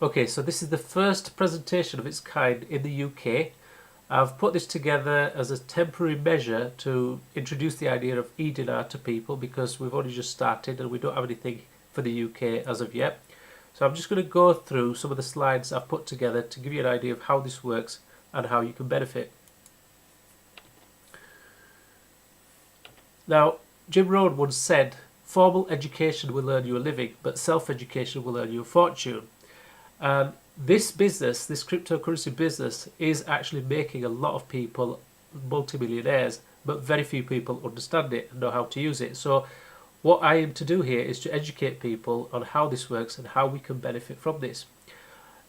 Okay, so this is the first presentation of its kind in the UK. I've put this together as a temporary measure to introduce the idea of e-dinar to people because we've only just started and we don't have anything for the UK as of yet. So I'm just going to go through some of the slides I've put together to give you an idea of how this works and how you can benefit. Now, Jim Rohn once said, formal education will earn you a living, but self-education will earn you a fortune. And this business, this cryptocurrency business, is actually making a lot of people multimillionaires, but very few people understand it and know how to use it. So what I aim to do here is to educate people on how this works and how we can benefit from this.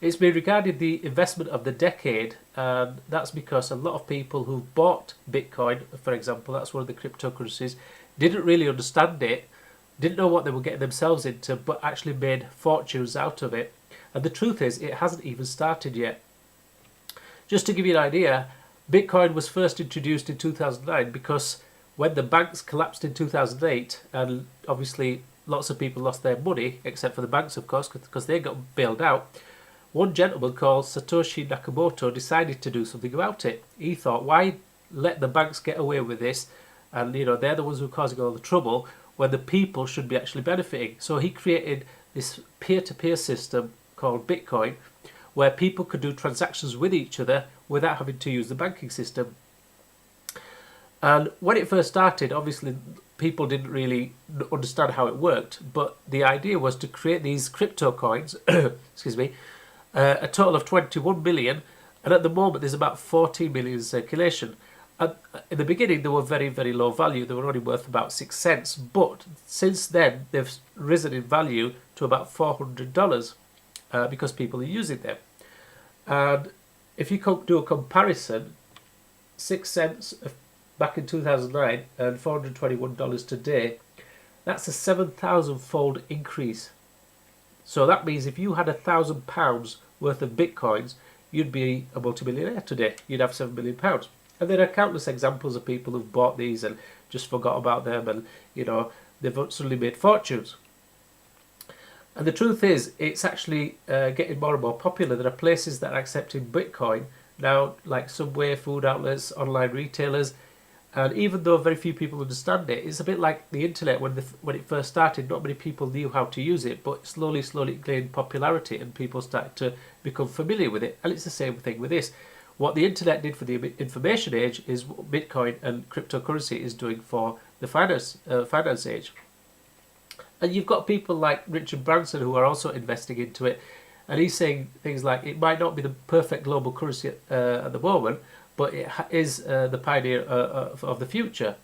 It's been regarded the investment of the decade, and that's because a lot of people who bought Bitcoin, for example, that's one of the cryptocurrencies, didn't really understand it, didn't know what they were getting themselves into, but actually made fortunes out of it. And the truth is, it hasn't even started yet. Just to give you an idea, Bitcoin was first introduced in 2009 because when the banks collapsed in 2008, and obviously lots of people lost their money, except for the banks, of course, because they got bailed out, one gentleman called Satoshi Nakamoto decided to do something about it. He thought, why let the banks get away with this? And, they're the ones who are causing all the trouble when the people should be actually benefiting. So he created this peer-to-peer system called Bitcoin, where people could do transactions with each other without having to use the banking system. And when it first started, obviously people didn't really understand how it worked, but the idea was to create these crypto coins, excuse me, a total of 21 million, and at the moment there's about 14 million in circulation. And in the beginning they were very, very low value, they were only worth about 6 cents, but since then they've risen in value to about $400. Because people are using them. And if you do a comparison, 6 cents back in 2009 and $421 today, that's a 7,000-fold increase. So that means if you had £1,000 worth of Bitcoins, you'd be a multimillionaire today. You'd have £7 million. And there are countless examples of people who've bought these and just forgot about them, and they've suddenly made fortunes. And the truth is, it's actually getting more and more popular. There are places that are accepting Bitcoin now, like Subway, food outlets, online retailers. And even though very few people understand it, it's a bit like the internet when it first started. Not many people knew how to use it, but slowly it gained popularity and people started to become familiar with it. And it's the same thing with this. What the internet did for the information age is what Bitcoin and cryptocurrency is doing for the finance age. And you've got people like Richard Branson who are also investing into it. And he's saying things like, it might not be the perfect global currency at the moment, but it is the pioneer of the future.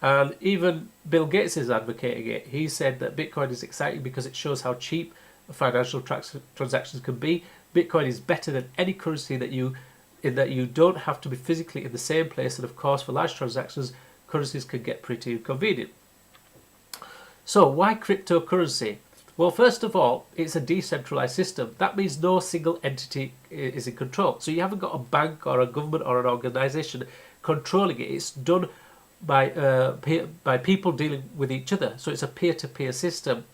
And even Bill Gates is advocating it. He said that Bitcoin is exciting because it shows how cheap financial transactions can be. Bitcoin is better than any currency in that you don't have to be physically in the same place. And of course, for large transactions, currencies can get pretty inconvenient. So why cryptocurrency? Well, first of all, it's a decentralized system. That means no single entity is in control. So you haven't got a bank or a government or an organization controlling it. It's done by people dealing with each other. So it's a peer-to-peer system.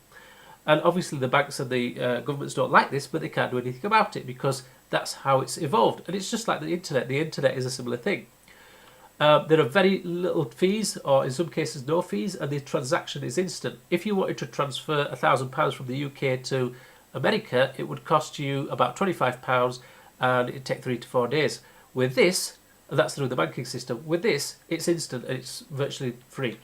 And obviously the banks and the governments don't like this, but they can't do anything about it because that's how it's evolved. And it's just like the internet. The internet is a similar thing. There are very little fees, or in some cases no fees, and the transaction is instant. If you wanted to transfer £1,000 from the UK to America, it would cost you about £25 and it'd take 3 to 4 days. With this, and that's through the banking system, with this, it's instant and it's virtually free.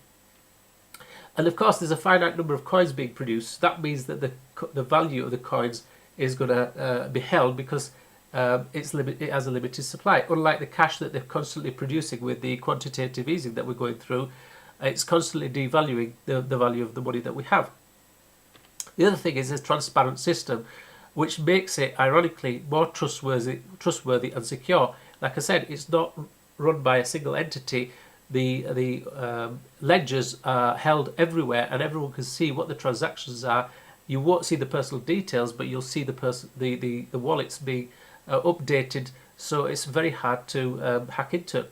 And of course, there's a finite number of coins being produced. That means that the value of the coins is going to be held because it has a limited supply. Unlike the cash that they're constantly producing with the quantitative easing that we're going through, it's constantly devaluing the value of the money that we have. The other thing is a transparent system, which makes it, ironically, more trustworthy and secure. Like I said, it's not run by a single entity. The ledgers are held everywhere, and everyone can see what the transactions are. You won't see the personal details, but you'll see the wallets being updated, so it's very hard to hack into.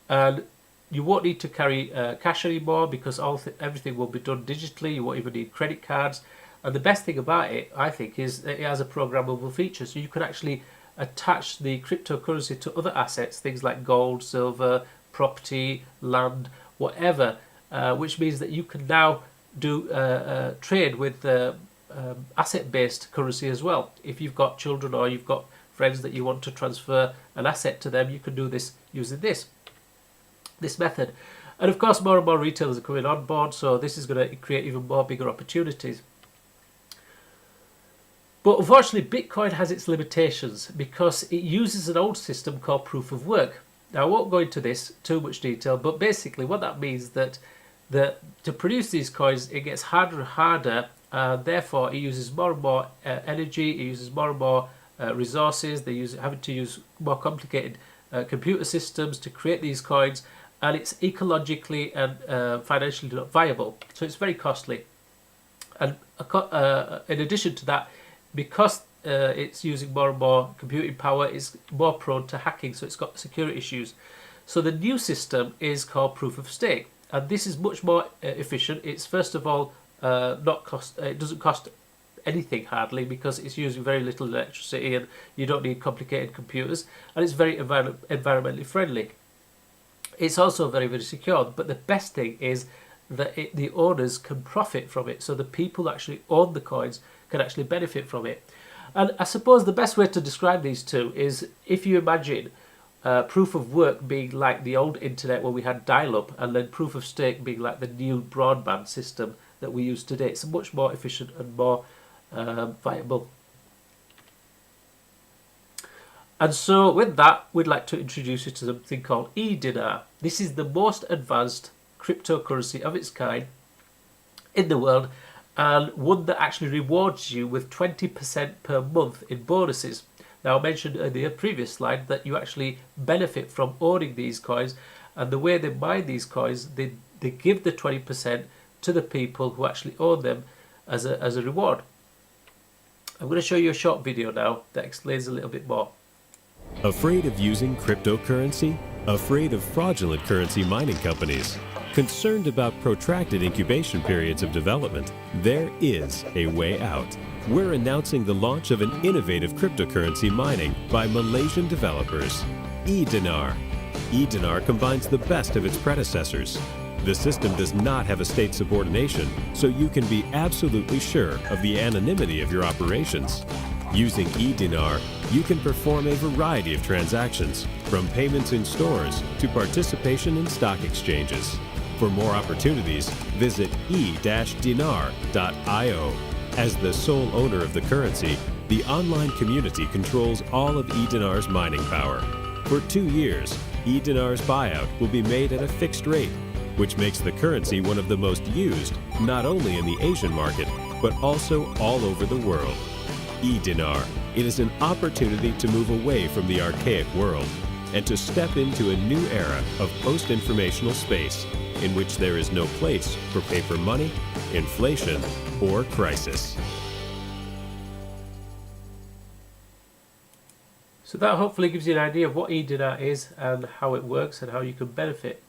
And you won't need to carry cash anymore because everything will be done digitally. You won't even need credit cards. And the best thing about it, I think, is that it has a programmable feature. So you can actually attach the cryptocurrency to other assets, things like gold, silver, property, land, whatever, which means that you can now do trade with asset-based currency as well. If you've got children or you've got friends that you want to transfer an asset to them, you can do this using this method. And of course, more and more retailers are coming on board, so this is going to create even more bigger opportunities. But unfortunately, Bitcoin has its limitations because it uses an old system called proof of work. Now, I won't go into this too much detail, but basically what that means that to produce these coins, it gets harder and harder, and therefore it uses more and more energy, it uses more and more resources. Having to use more complicated computer systems to create these coins, and it's ecologically and financially not viable. So it's very costly. And in addition to that, because it's using more and more computing power, it's more prone to hacking, so it's got security issues. So the new system is called proof of stake, and this is much more efficient. It's first of all it doesn't cost anything hardly, because it's using very little electricity and you don't need complicated computers, and it's very environmentally friendly. It's also very, very secure, but the best thing is that the owners can profit from it, so the people who actually own the coins can actually benefit from it. And I suppose the best way to describe these two is if you imagine proof of work being like the old internet where we had dial-up, and then proof of stake being like the new broadband system that we use today. It's much more efficient and more viable. And so with that, we'd like to introduce you to something called e-dinar. This is the most advanced cryptocurrency of its kind in the world, and one that actually rewards you with 20% per month in bonuses. Now, I mentioned in the previous slide that you actually benefit from owning these coins, and the way they mine these coins, they give the 20% to the people who actually own them as a reward. I'm going to show you a short video now that explains a little bit more. Afraid of using cryptocurrency? Afraid of fraudulent currency mining companies? Concerned about protracted incubation periods of development? There is a way out. We're announcing the launch of an innovative cryptocurrency mining by Malaysian developers, e-dinar. E-dinar combines the best of its predecessors. The system does not have a state subordination, so you can be absolutely sure of the anonymity of your operations. Using e-dinar, you can perform a variety of transactions, from payments in stores to participation in stock exchanges. For more opportunities, visit e-dinar.io. As the sole owner of the currency, the online community controls all of e-dinar's mining power. For 2 years, e-dinar's buyout will be made at a fixed rate, which makes the currency one of the most used, not only in the Asian market, but also all over the world. E-dinar. It is an opportunity to move away from the archaic world and to step into a new era of post-informational space in which there is no place for paper money, inflation, or crisis. So that hopefully gives you an idea of what e-dinar is and how it works and how you can benefit.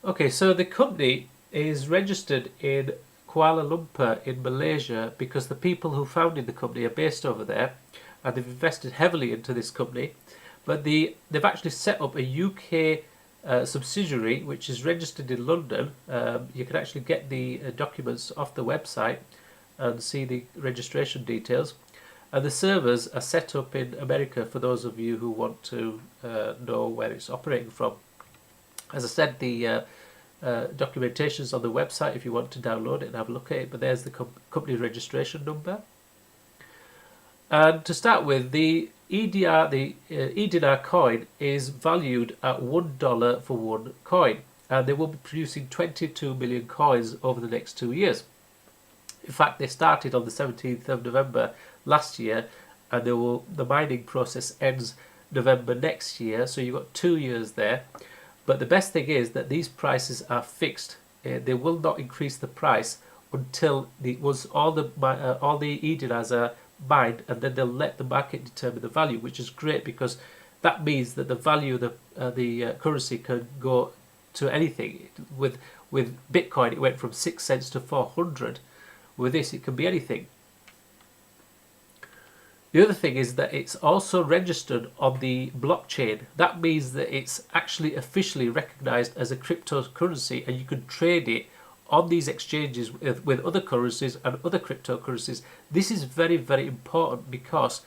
Okay, so the company is registered in Kuala Lumpur in Malaysia because the people who founded the company are based over there, and they've invested heavily into this company. But they've actually set up a UK subsidiary which is registered in London. You can actually get the documents off the website and see the registration details. And the servers are set up in America for those of you who want to know where it's operating from. As I said, the documentation's on the website if you want to download it and have a look at it, but there's the company registration number. And to start with, the e-dinar coin is valued at $1 for one coin, and they will be producing 22 million coins over the next 2 years. In fact, they started on the 17th of November last year, and the mining process ends November next year, so you've got 2 years there. But the best thing is that these prices are fixed. They will not increase the price until once all the e-dinars are mined, and then they'll let the market determine the value, which is great because that means that the value of the currency can go to anything. With Bitcoin, it went from 6 cents to 400, With this, it can be anything. The other thing is that it's also registered on the blockchain. That means that it's actually officially recognized as a cryptocurrency, and you can trade it on these exchanges with other currencies and other cryptocurrencies. This is very, very important, because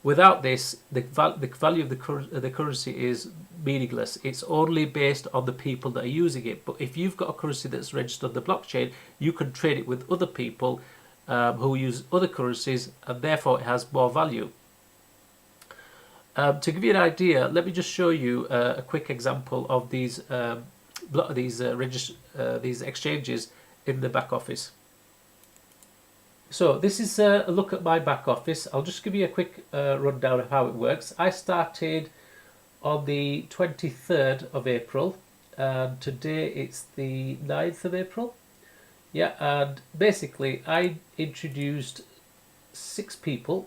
without this, the value of the currency is meaningless. It's only based on the people that are using it. But if you've got a currency that's registered on the blockchain, you can trade it with other people who use other currencies, and therefore it has more value. To give you an idea, let me just show you a quick example of these exchanges in the back office. So this is a look at my back office. I'll just give you a quick rundown of how it works. I started on the 23rd of April, and today it's the 9th of April. Yeah, and basically I introduced 6 people.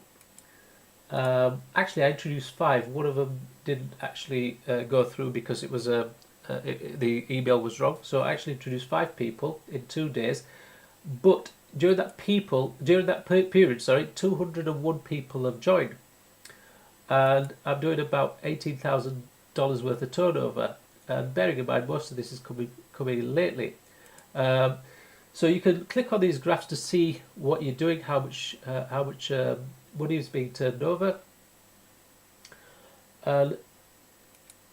Actually, I introduced 5. One of them didn't actually go through because it was the email was wrong. So I actually introduced 5 people in 2 days. But during that period, 201 people have joined, and I'm doing about $18,000 worth of turnover. And bearing in mind, most of this is coming in lately. So you can click on these graphs to see what you're doing, how much money is being turned over. And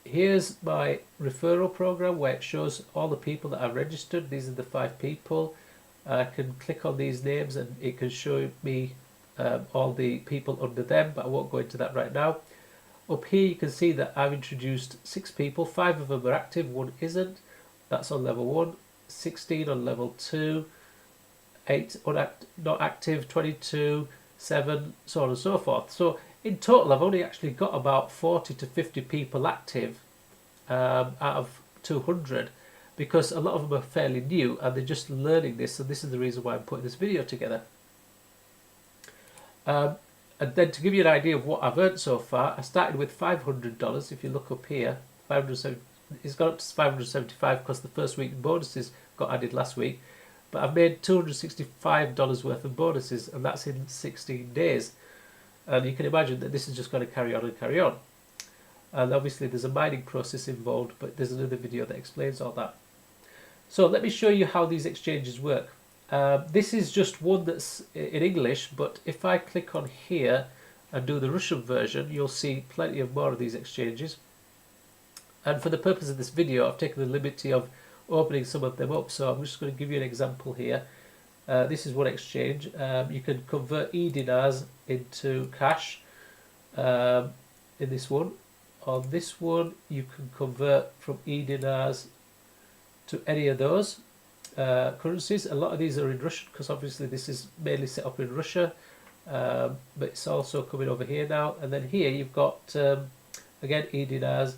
here's my referral program, where it shows all the people that are registered. These are the 5 people. I can click on these names and it can show me all the people under them, but I won't go into that right now. Up here you can see that I've introduced 6 people. 5 of them are active, 1 isn't. That's on level 1. 16 on level 2, 8 not active, 22, 7, so on and so forth. So in total I've only actually got about 40 to 50 people active out of 200, because a lot of them are fairly new and they're just learning this, and this is the reason why I'm putting this video together. And then to give you an idea of what I've earned so far, I started with $500. If you look up here, it's gone up to 575 because the first week bonuses got added last week. But I've made $265 worth of bonuses, and that's in 16 days. And you can imagine that this is just going to carry on and carry on. And obviously there's a mining process involved, but there's another video that explains all that. So let me show you how these exchanges work. This is just one that's in English, but if I click on here and do the Russian version, you'll see plenty of more of these exchanges. And for the purpose of this video, I've taken the liberty of opening some of them up. So I'm just going to give you an example here. This is one exchange. You can convert e-dinars into cash in this one. On this one, you can convert from e-dinars to any of those currencies. A lot of these are in Russian because obviously this is mainly set up in Russia, but it's also coming over here now. And then here you've got again e-dinars.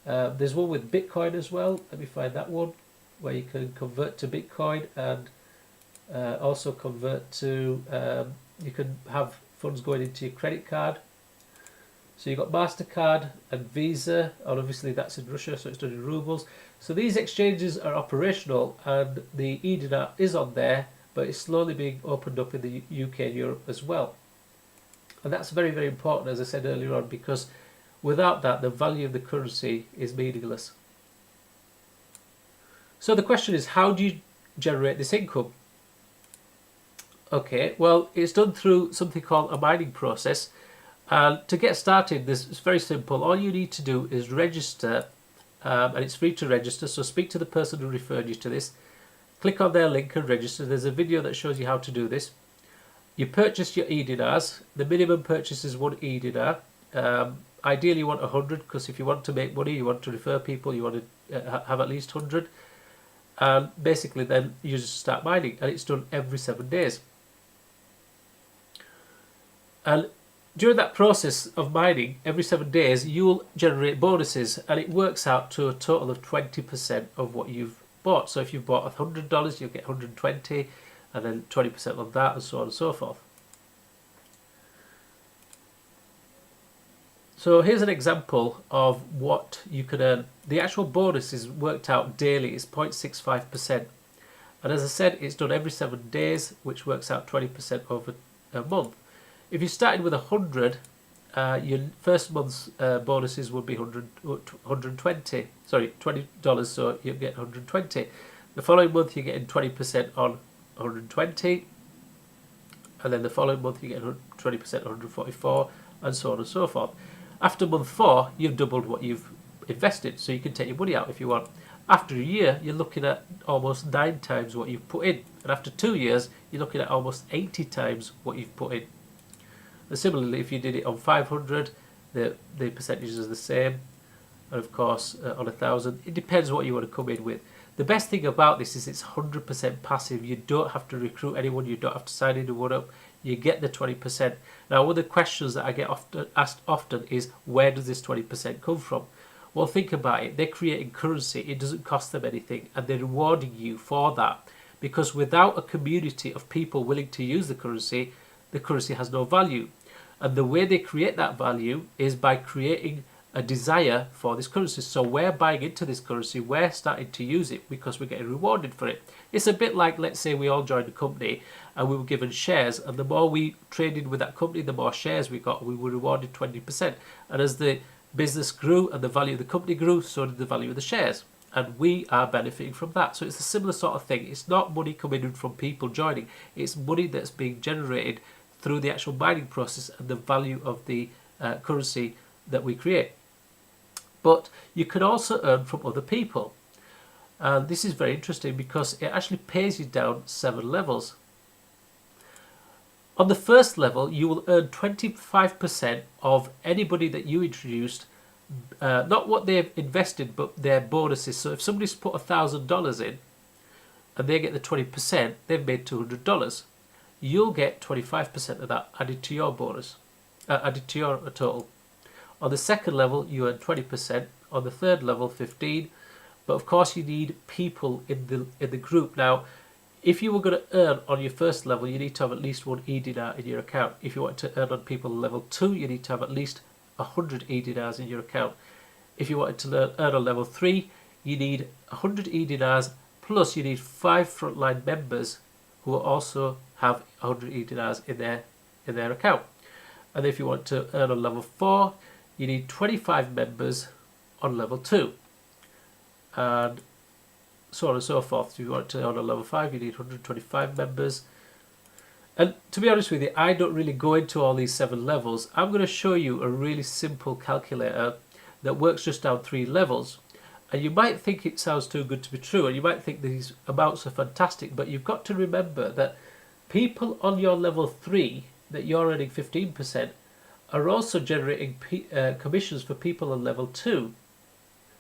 There's one with Bitcoin as well. Let me find that one, where you can convert to Bitcoin and also convert to you can have funds going into your credit card. So you've got MasterCard and Visa, and obviously that's in Russia, so it's done in rubles. So these exchanges are operational, and the e-dinar is on there, but it's slowly being opened up in the UK and Europe as well. And that's very, very important, as I said earlier on, because without that, the value of the currency is meaningless. So the question is, how do you generate this income? Okay, well, it's done through something called a mining process. And to get started, it's very simple. All you need to do is register, and it's free to register. So speak to the person who referred you to this. Click on their link and register. There's a video that shows you how to do this. You purchase your e-dinars. The minimum purchase is 1 e-dinar. Ideally, you want 100, because if you want to make money, you want to refer people, you want to have at least 100. And basically, then you just start mining, and it's done every 7 days. And during that process of mining, every 7 days, you'll generate bonuses, and it works out to a total of 20% of what you've bought. So if you've bought $100, you'll get 120, and then 20% on that, and so on and so forth. So here's an example of what you could earn. The actual bonus is worked out daily, it's 0.65%. And as I said, it's done every 7 days, which works out 20% over a month. If you started with 100, your first month's bonuses would be 120. Sorry, $20. So you get 120. The following month you're getting 20% on 120, and then the following month you get 20% on 144, and so on and so forth. After month 4, you've doubled what you've invested, so you can take your money out if you want. After a year, you're looking at almost 9 times what you've put in, and after 2 years, you're looking at almost 80 times what you've put in. And similarly, if you did it on 500, the percentages are the same, and of course on 1,000, it depends what you want to come in with. The best thing about this is it's 100% passive. You don't have to recruit anyone, you don't have to sign anyone up, you get the 20%. Now, one of the questions that I get asked often is, where does this 20% come from? Well, think about it. They're creating currency, it doesn't cost them anything, and they're rewarding you for that. Because without a community of people willing to use the currency has no value. And the way they create that value is by creating a desire for this currency. So we're buying into this currency, we're starting to use it because we're getting rewarded for it. It's a bit like, let's say we all joined a company and we were given shares, and the more we traded with that company, the more shares we got. We were rewarded 20%. And as the business grew and the value of the company grew, so did the value of the shares. And we are benefiting from that. So it's a similar sort of thing. It's not money coming in from people joining. It's money that's being generated through the actual mining process and the value of the currency that we create. But you can also earn from other people. And this is very interesting because it actually pays you down 7 levels. On the first level, you will earn 25% of anybody that you introduced, not what they've invested, but their bonuses. So if somebody's put $1,000 in and they get the 20%, they've made $200. You'll get 25% of that added to your bonus, added to your total. On the second level, you earn 20%. On the third level, 15%. But of course, you need people in the group. Now, if you were going to earn on your first level, you need to have at least 1 e-dinar in your account. If you want to earn on people level 2, you need to have at least 100 e-dinars in your account. If you wanted to earn on level 3, you need 100 e-dinars, plus you need 5 frontline members who also have 100 e-dinars in their account. And if you want to earn on level 4, you need 25 members on level 2. And so on and so forth. If you want to earn on level 5, you need 125 members. And to be honest with you, I don't really go into all these 7 levels. I'm going to show you a really simple calculator that works just down 3 levels. And you might think it sounds too good to be true, and you might think these amounts are fantastic, but you've got to remember that people on your level 3, that you're earning 15%, are also generating commissions for people on level 2,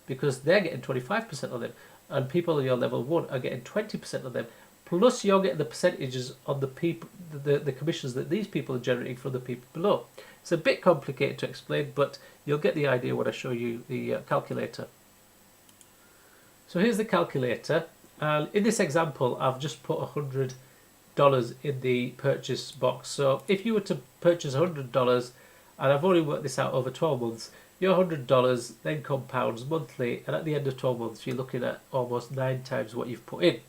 because they're getting 25% of them, and people on your level 1 are getting 20% of them, plus you're getting the percentages on the people, the commissions that these people are generating from the people below. It's a bit complicated to explain, but you'll get the idea when I show you the calculator. So here's the calculator, and in this example I've just put $100 in the purchase box. So if you were to purchase $100, and I've only worked this out over 12 months, your $100 then compounds monthly, and at the end of 12 months you're looking at almost 9 times what you've put in.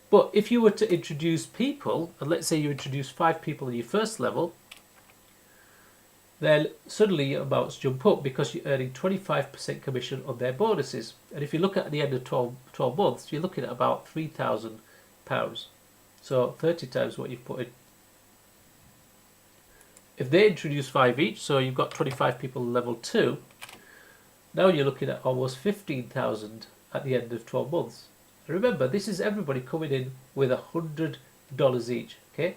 But if you were to introduce people, and let's say you introduce 5 people in your first level, then suddenly your amounts jump up because you're earning 25% commission on their bonuses. And if you look at the end of 12 months, you're looking at about £3,000. So 30 times what you've put in. If they introduce 5 each, so you've got 25 people level 2, now you're looking at almost 15,000 at the end of 12 months. And remember, this is everybody coming in with $100 each, okay?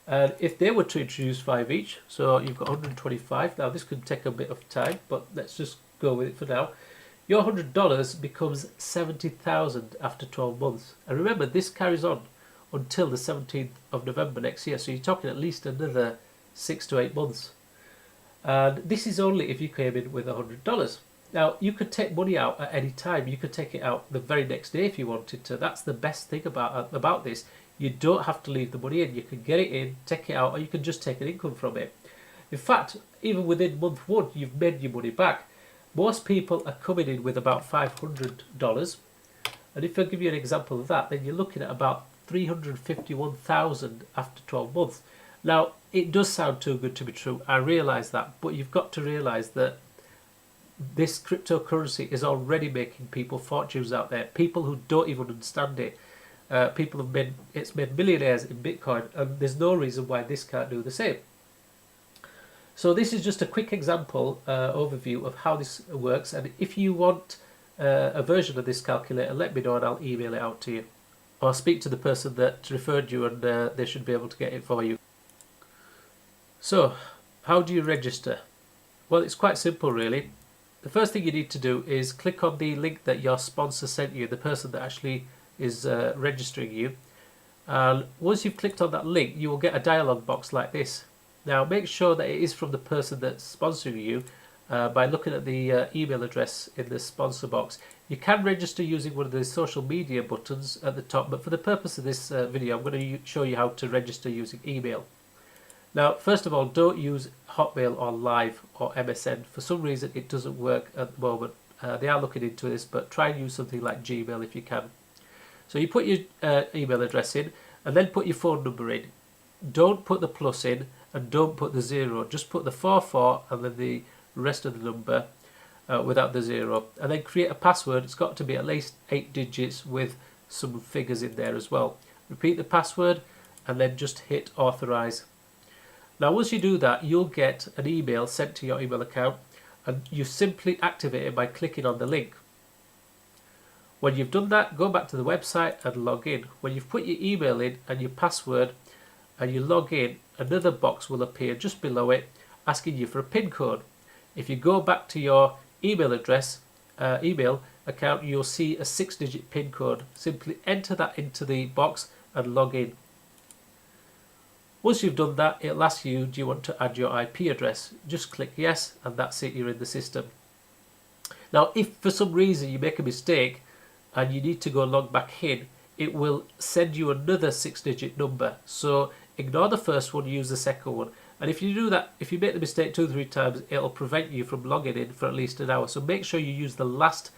And if they were to introduce 5 each, so you've got 125. Now this could take a bit of time, but let's just go with it for now. Your $100 becomes 70,000 after 12 months. And remember, this carries on until the 17th of November next year. So you're talking at least another 6 to 8 months. And this is only if you came in with $100. Now, you could take money out at any time. You could take it out the very next day if you wanted to. That's the best thing about this. You don't have to leave the money in. You can get it in, take it out, or you can just take an income from it. In fact, even within month 1, you've made your money back. Most people are coming in with about $500, And if I give you an example of that, then you're looking at about 351,000 after 12 months. Now, it does sound too good to be true. I realise that, but you've got to realise that this cryptocurrency is already making people fortunes out there. People who don't even understand it. People have made millionaires in Bitcoin, and there's no reason why this can't do the same. So this is just a quick example overview of how this works, and if you want a version of this calculator, let me know and I'll email it out to you, or speak to the person that referred you, and they should be able to get it for you. So how do you register? Well, it's quite simple really. The first thing you need to do is click on the link that your sponsor sent you, the person that actually is registering you. And once you've clicked on that link, you will get a dialog box like this. Now make sure that it is from the person that's sponsoring you by looking at the email address in the sponsor box. You can register using one of the social media buttons at the top, but for the purpose of this video, I'm going to show you how to register using email. Now, first of all, don't use Hotmail or Live or MSN. For some reason, it doesn't work at the moment. They are looking into this, but try and use something like Gmail if you can. So you put your email address in, and then put your phone number in. Don't put the plus in, and don't put the 0. Just put the 44 and then the rest of the number without the 0. And then create a password. It's got to be at least 8 digits with some figures in there as well. Repeat the password, and then just hit authorize. Now once you do that, you'll get an email sent to your email account, and you simply activate it by clicking on the link. When you've done that, go back to the website and log in. When you've put your email in and your password and you log in, another box will appear just below it asking you for a PIN code. If you go back to your email address, email account, you'll see a 6-digit PIN code. Simply enter that into the box and log in. Once you've done that, it'll ask you, do you want to add your IP address? Just click yes, and that's it, you're in the system. Now, if for some reason you make a mistake and you need to go log back in, it will send you another 6-digit number. So ignore the first one, use the second one. And if you do that, if you make the mistake 2 or 3 times, it'll prevent you from logging in for at least an hour. So make sure you use the last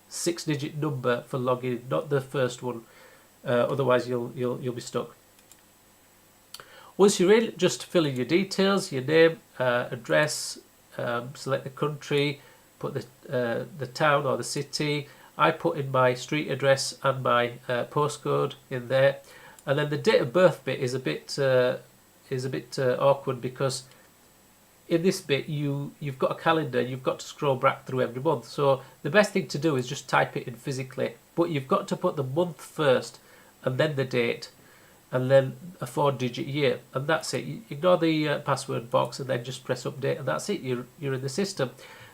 6-digit number for logging in, not the first one. Otherwise, you'll be stuck. Once you're in, just fill in your details, your name, address, select the country, put the town or the city. I put in my street address and my postcode in there, and then the date of birth bit is a bit awkward, because in this bit you've got a calendar, you've got to scroll back through every month. So the best thing to do is just type it in physically, but you've got to put the month first, and then the date, and then a 4-digit year, and that's it. You ignore the password box, and then just press update, and that's it. You're in the system.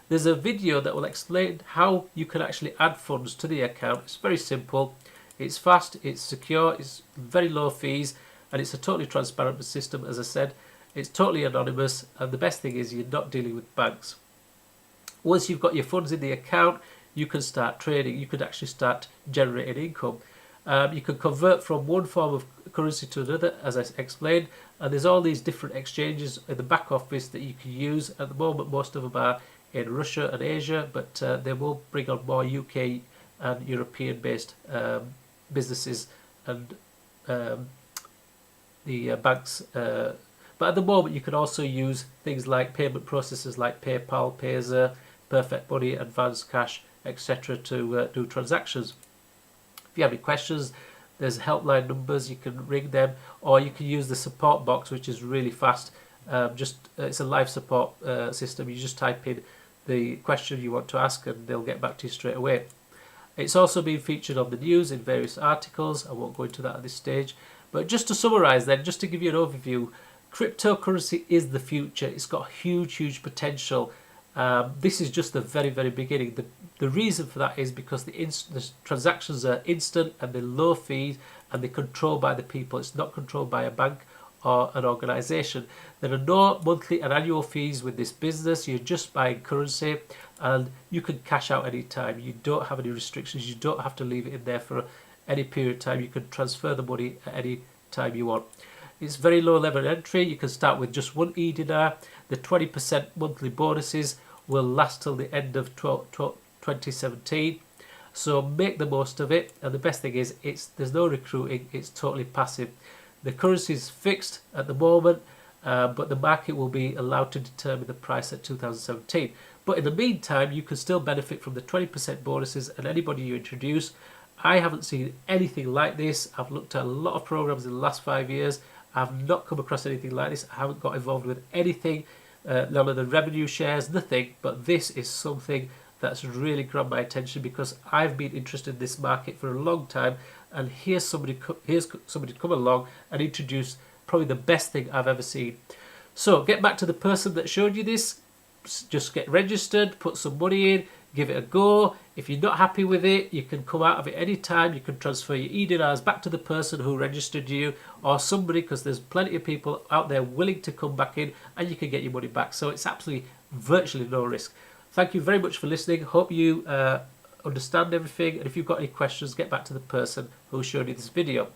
There's a video that will explain how you can actually add funds to the account. It's very simple. It's fast, it's secure, it's very low fees, and it's a totally transparent system. As I said, it's totally anonymous, and the best thing is you're not dealing with banks. Once you've got your funds in the account, you can start trading. You can actually start generating income. You can convert from one form of currency to another, as I explained, and there's all these different exchanges in the back office that you can use. At the moment, most of them are in Russia and Asia, but they will bring on more UK and European based businesses and the banks. But at the moment, you can also use things like payment processors like PayPal, Pazer, Perfect Money, Advance Cash, etc. to do transactions. If you have any questions, there's helpline numbers, you can ring them, or you can use the support box, which is really fast. It's a live support system. You just type in the question you want to ask, and they'll get back to you straight away. It's also been featured on the news in various articles. I won't go into that at this stage. But just to summarise then, just to give you an overview, cryptocurrency is the future. It's got huge potential. This is just the very beginning. The reason for that is because the transactions are instant, and they're low fees, and they're controlled by the people. It's not controlled by a bank or an organisation. There are no monthly and annual fees with this business. You're just buying currency, and you can cash out any time. You don't have any restrictions. You don't have to leave it in there for any period of time. You can transfer the money at any time you want. It's very low level entry. You can start with just 1 e-dinar. The 20% monthly bonuses will last till the end of 2017. So make the most of it. And the best thing is, there's no recruiting. It's totally passive. The currency is fixed at the moment, but the market will be allowed to determine the price at 2017. But in the meantime, you can still benefit from the 20% bonuses and anybody you introduce. I haven't seen anything like this. I've looked at a lot of programs in the last 5 years. I've not come across anything like this. I haven't got involved with anything, none of the revenue shares, nothing. But this is something that's really grabbed my attention because I've been interested in this market for a long time. And here's somebody come along and introduce probably the best thing I've ever seen. So get back to the person that showed you this. Just get registered, put some money in, give it a go. If you're not happy with it, you can come out of it any time. You can transfer your e-dinars back to the person who registered you or somebody, because there's plenty of people out there willing to come back in, and you can get your money back. So it's absolutely virtually no risk. Thank you very much for listening. Hope you understand everything, and if you've got any questions, get back to the person who showed you this video.